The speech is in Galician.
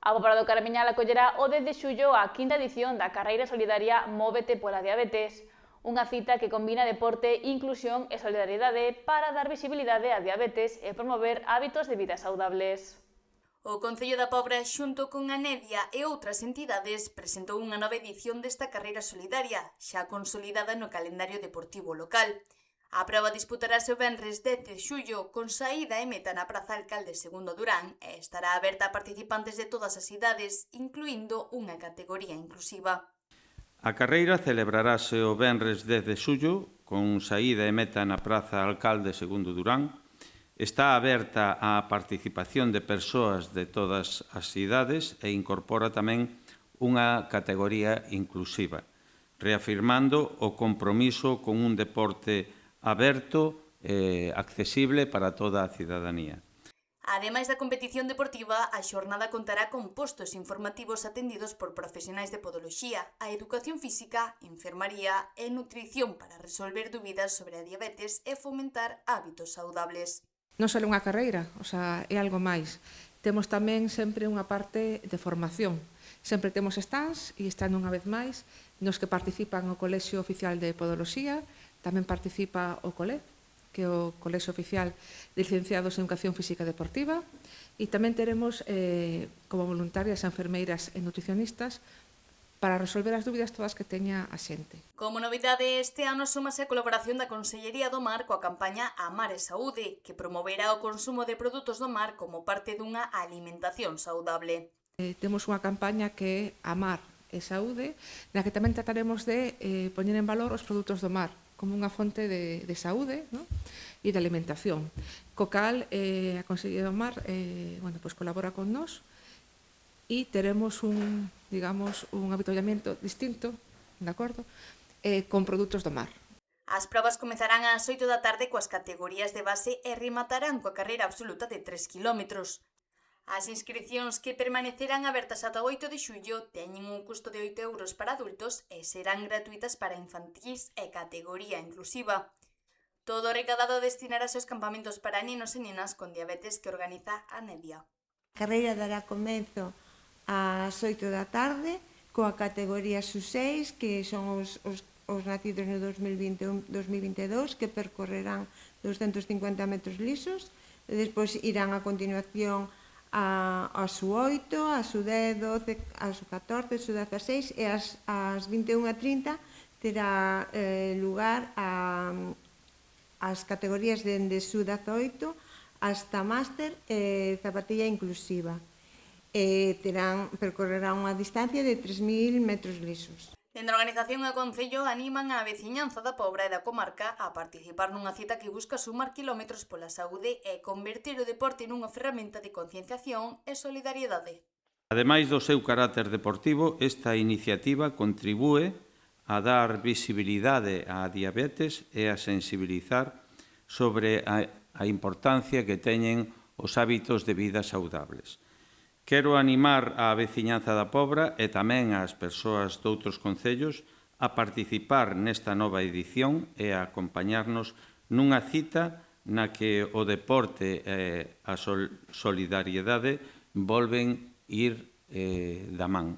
A Pobra do Caramiñal acollerá o 10 de xullo a quinta edición da carreira solidaria Móvete pola Diabetes, unha cita que combina deporte, inclusión e solidariedade para dar visibilidade á diabetes e promover hábitos de vida saudables. O Concello da Pobra, xunto con a Nedia e outras entidades, presentou unha nova edición desta carreira solidaria, xa consolidada no calendario deportivo local. A proba disputarase o venres 10 de xullo, con saída e meta na Praza Alcalde II Durán, e estará aberta a participantes de todas as idades, incluindo unha categoría inclusiva. A carreira celebrarase o venres 10 de xullo, con saída e meta na Praza Alcalde II Durán. Está aberta á participación de persoas de todas as idades e incorpora tamén unha categoría inclusiva, reafirmando o compromiso con un deporte aberto e accesible para toda a cidadanía. Ademais da competición deportiva, a xornada contará con postos informativos atendidos por profesionais de podoloxía, a educación física, enfermaría e nutrición para resolver dúbidas sobre a diabetes e fomentar hábitos saudables. Non só unha carreira, é algo máis. Temos tamén sempre unha parte de formación. Sempre temos stands, e están unha vez máis, nos que participan o Colexio Oficial de Podoloxía, tamén participa o COLED, que é o Colexio Oficial de Licenciados en Educación Física e Deportiva, e tamén teremos como voluntarias enfermeiras e nutricionistas para resolver as dúbidas todas que teña a xente. Como novidade, este ano súmase a colaboración da Consellería do Mar coa campaña Amar e Saúde, que promoverá o consumo de produtos do mar como parte dunha alimentación saudable. Temos unha campaña que é Amar e Saúde, na que tamén trataremos de poñer en valor os produtos do mar como unha fonte de saúde, ¿no?, e de alimentación. Co cal, a Consellería do Mar colabora con nós e teremos un avituallamento distinto, de acordo, con produtos do mar. As probas comezarán ás 8 da tarde coas categorías de base e rematarán coa carreira absoluta de 3 km. As inscricións, que permanecerán abertas ata o 8 de xullo, teñen un custo de 8 euros para adultos e serán gratuitas para infantís e categoría inclusiva. Todo o recaudado destinarase aos campamentos para nenos e nenas con diabetes que organiza a Nedia. A carreira dará comezo ás 8 da tarde coa categoría sub-6, que son os nacidos no 2021-2022, que percorrerán 250 metros lisos, e despois irán a continuación a sub-8, a sub-10, 12, a sub-14, a sub-16, e ás 21:30 terá lugar as categorías dende sub-18 hasta máster e zapatilla inclusiva. Percorrerán unha distancia de 3.000 metros lisos. Dende a organización e o Concello animan a veciñanza da Pobra e da comarca a participar nunha cita que busca sumar quilómetros pola saúde e converter o deporte nunha ferramenta de concienciación e solidariedade. Ademais do seu carácter deportivo, esta iniciativa contribúe a dar visibilidade á diabetes e a sensibilizar sobre a importancia que teñen os hábitos de vida saudables. Quero animar á veciñanza da Pobra e tamén ás persoas doutros concellos a participar nesta nova edición e a acompañarnos nunha cita na que o deporte e a solidariedade volven ir da man.